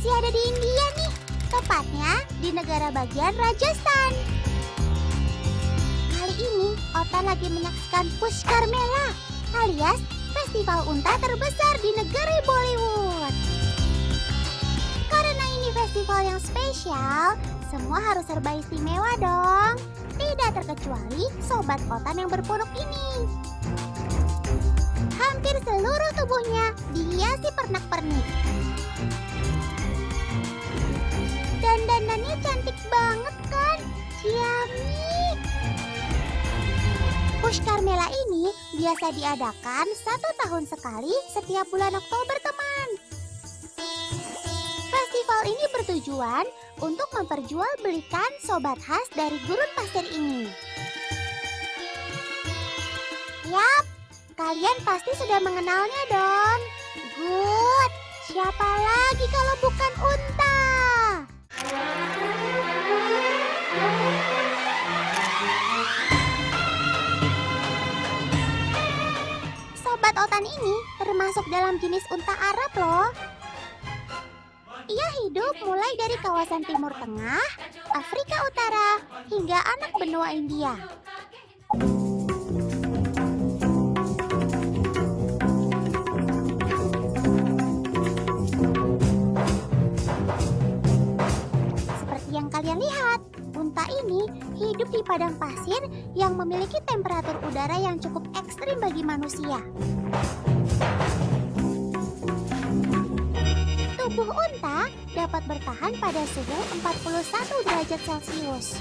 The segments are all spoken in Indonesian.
Masih ada di India nih, tepatnya di negara bagian Rajasthan. Kali ini, Ota lagi menyaksikan Pushkar Mela, alias festival unta terbesar di negeri Bollywood. Karena ini festival yang spesial, semua harus serba istimewa dong. Tidak terkecuali sobat Otan yang berpunuk ini. Hampir seluruh tubuhnya dihiasi pernak-pernik. Dan dandannya cantik banget kan? Ciamik. Pushkar Mela ini biasa diadakan 1 tahun sekali setiap bulan Oktober, teman. Festival ini bertujuan untuk memperjualbelikan sobat khas dari gurun pasir ini. Yap, kalian pasti sudah mengenalnya dong. Good, siapa lagi kalau bukan unta? Sobat Otan ini termasuk dalam jenis unta Arab loh. Ia hidup mulai dari kawasan Timur Tengah, Afrika Utara, hingga anak benua India. Seperti yang kalian lihat, unta ini hidup di padang pasir yang memiliki temperatur udara yang cukup ekstrim bagi manusia. Tubuh unta dapat bertahan pada suhu 41 derajat Celcius.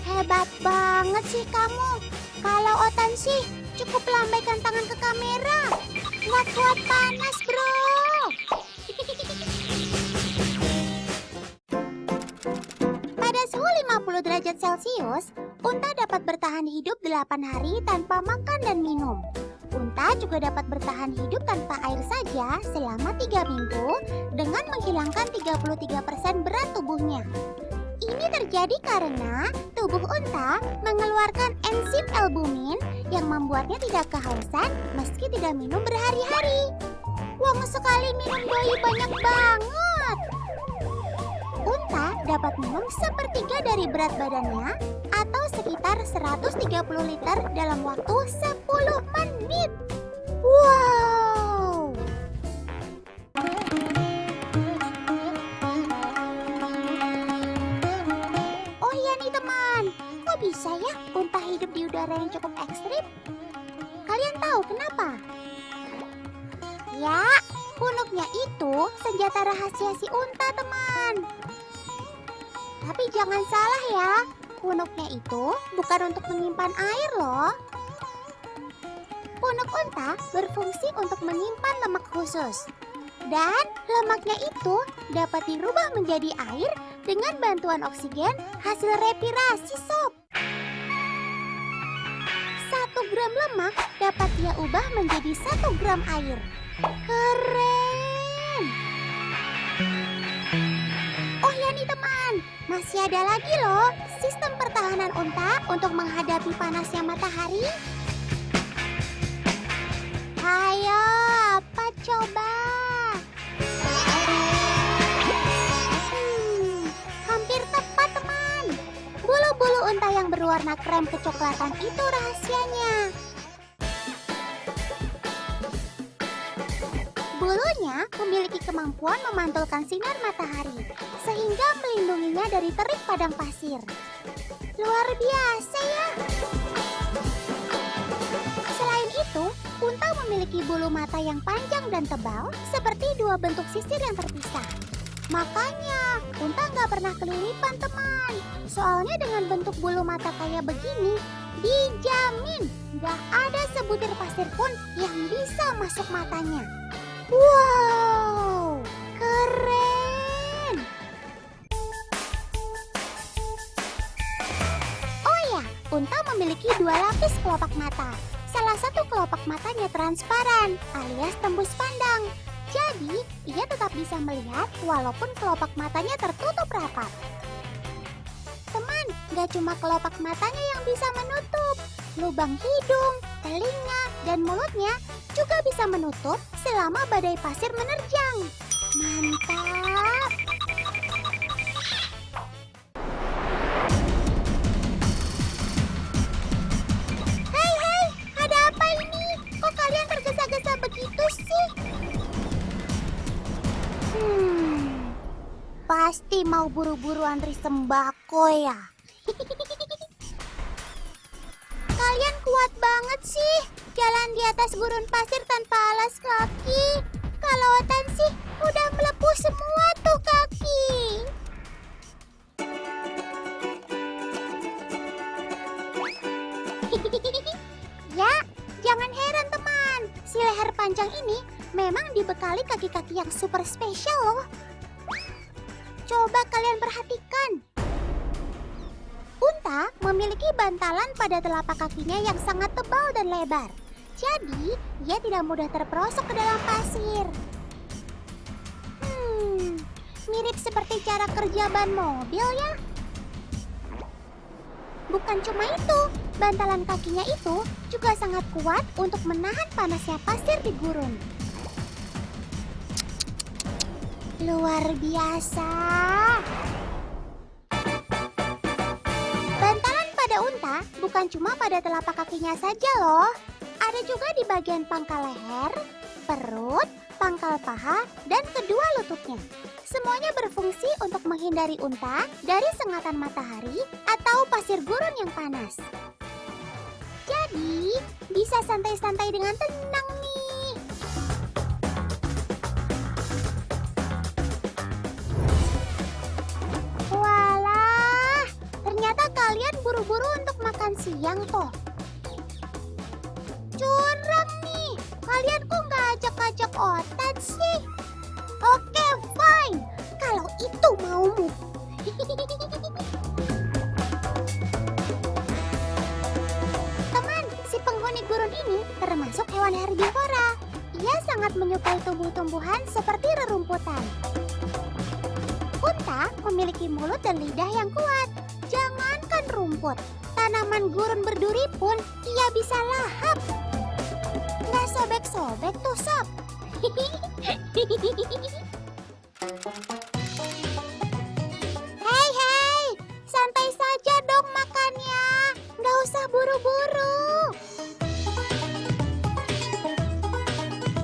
Hebat banget sih kamu. Kalau Otan sih cukup lambaikan tangan ke kamera. Nggak kuat panas, bro. Pada suhu 50 derajat Celcius, unta dapat bertahan hidup 8 hari tanpa makan dan minum. Unta juga dapat bertahan hidup tanpa air saja selama 3 minggu dengan menghilangkan 33% berat tubuhnya. Ini terjadi karena tubuh unta mengeluarkan enzim albumin yang membuatnya tidak kehausan meski tidak minum berhari-hari. Wah, sekali minum doi banyak banget. Unta dapat minum sepertiga dari berat badannya atau sekitar 130 liter dalam waktu 10 menit. Wow! Oh iya nih teman, kok bisa ya unta hidup di udara yang cukup ekstrim? Kalian tahu kenapa? Ya, punuknya itu senjata rahasia si unta, teman. Tapi jangan salah ya, punuknya itu bukan untuk menyimpan air loh. Punuk unta berfungsi untuk menyimpan lemak khusus. Dan lemaknya itu dapat dirubah menjadi air dengan bantuan oksigen hasil respirasi, sob. 1 gram lemak dapat dia ubah menjadi 1 gram air. Keren! Oh ya nih teman, masih ada lagi loh sistem pertahanan unta untuk menghadapi panasnya matahari. Ayo, apa coba? Hampir tepat teman. Bulu-bulu unta yang berwarna krem kecoklatan itu rahasianya. Bulunya memiliki kemampuan memantulkan sinar matahari, sehingga melindunginya dari terik padang pasir. Luar biasa ya! Selain itu, unta memiliki bulu mata yang panjang dan tebal, seperti 2 bentuk sisir yang terpisah. Makanya, unta nggak pernah kelilipan, teman. Soalnya dengan bentuk bulu mata kayak begini, dijamin nggak ada sebutir pasir pun yang bisa masuk matanya. Wow, keren! Oh ya, unta memiliki 2 lapis kelopak mata. Salah satu kelopak matanya transparan, alias tembus pandang. Jadi, ia tetap bisa melihat walaupun kelopak matanya tertutup rapat. Teman, gak cuma kelopak matanya yang bisa menutup. Lubang hidung, telinga, dan mulutnya juga bisa menutup selama badai pasir menerjang. Mantap! Pasti mau buru-buru antri sembako ya. Kalian kuat banget sih, jalan di atas gurun pasir tanpa alas kaki. Kalau Otan sih udah melepuh semua tuh kaki. Ya, jangan heran teman. Si leher panjang ini memang dibekali kaki-kaki yang super spesial loh. Coba kalian perhatikan. Unta memiliki bantalan pada telapak kakinya yang sangat tebal dan lebar. Jadi, ia tidak mudah terperosok ke dalam pasir. Mirip seperti cara kerja ban mobil ya. Bukan cuma itu, bantalan kakinya itu juga sangat kuat untuk menahan panasnya pasir di gurun. Luar biasa. Bantalan pada unta bukan cuma pada telapak kakinya saja loh. Ada juga di bagian pangkal leher, perut, pangkal paha, dan kedua lututnya. Semuanya berfungsi untuk menghindari unta dari sengatan matahari atau pasir gurun yang panas. Jadi, bisa santai-santai dengan tenang nih. Walah, ternyata kalian buru-buru untuk makan siang toh. Curang nih, kalian kok nggak ajak-ajak Otan sih? Oke, fine, kalau itu maumu. Teman, si penghuni gurun ini termasuk hewan herbivora. Ia sangat menyukai tumbuh-tumbuhan seperti rerumputan. Unta memiliki mulut dan lidah yang kuat. Jangankan rumput, tanaman gurun berduri pun ia bisa lahap. Nggak sobek-sobek tuh sob. Hei, santai saja dong makannya. Nggak usah buru-buru.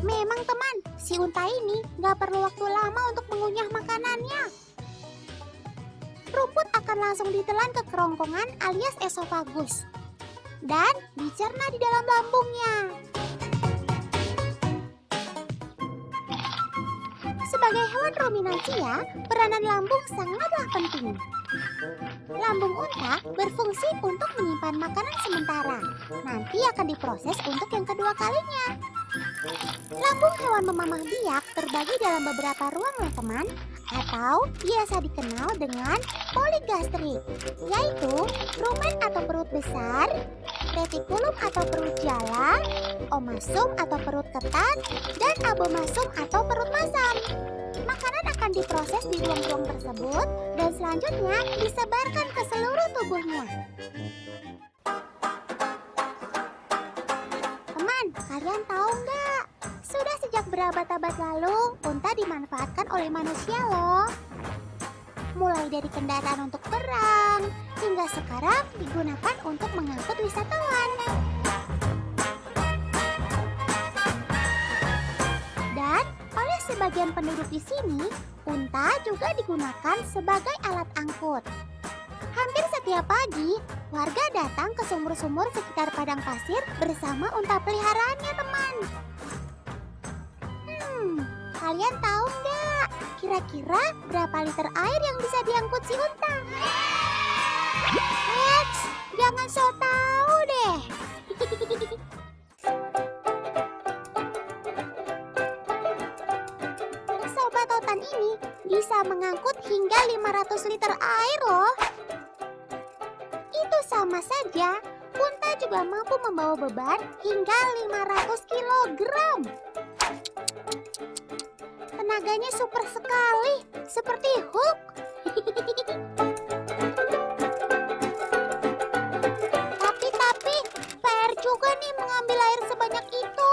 Memang teman, si unta ini nggak perlu waktu lama untuk mengunyah makanannya. Rumput akan langsung ditelan ke kerongkongan alias esofagus dan dicerna di dalam lambungnya. Sebagai hewan ruminansia, peranan lambung sangatlah penting. Lambung unta berfungsi untuk menyimpan makanan sementara. Nanti akan diproses untuk yang kedua kalinya. Lambung hewan memamah biak terbagi dalam beberapa ruang loh teman, atau biasa dikenal dengan poligastrik, yaitu rumen atau perut besar, retikulum atau perut jala, omasum atau perut ketat, dan abomasum atau perut masam. Makanan akan diproses di ruang-ruang tersebut dan selanjutnya disebarkan ke seluruh tubuhnya. Teman, kalian tahu nggak? Sudah sejak berabad-abad lalu, unta dimanfaatkan oleh manusia loh. Mulai dari kendaraan untuk perang, hingga sekarang digunakan untuk mengangkut wisatawan. Dan oleh sebagian penduduk di sini, unta juga digunakan sebagai alat angkut. Hampir setiap pagi, warga datang ke sumur-sumur sekitar padang pasir bersama unta peliharaannya, teman. Kalian tahu nggak? Kira-kira berapa liter air yang bisa diangkut si unta? Eits, jangan so tahu deh. Sobat Otan ini bisa mengangkut hingga 500 liter air loh. Itu sama saja, unta juga mampu membawa beban hingga 500 kilogram. Tenaganya super sekali, seperti Hulk. Tapi, PR juga nih mengambil air sebanyak itu.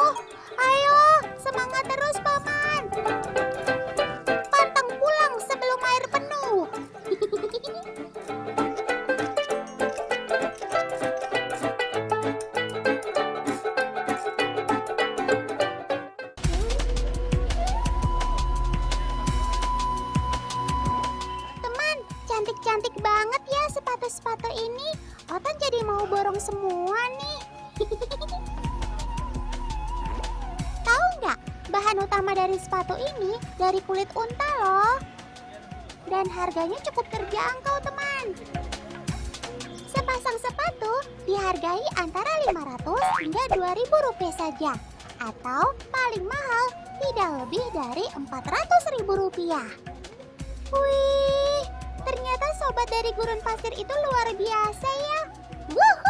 Ayo, semangat terus, Paman. Pantang pulang sebelum air penuh. banget ya sepatu-sepatu ini. Otan jadi mau borong semua nih. Tahu nggak, bahan utama dari sepatu ini dari kulit unta loh. Dan harganya cukup terjangkau, teman. Sepasang sepatu dihargai antara 500 hingga 2.000 rupiah saja. Atau paling mahal tidak lebih dari 400.000 rupiah. Wih, ternyata sobat dari gurun pasir itu luar biasa ya. Wuhu!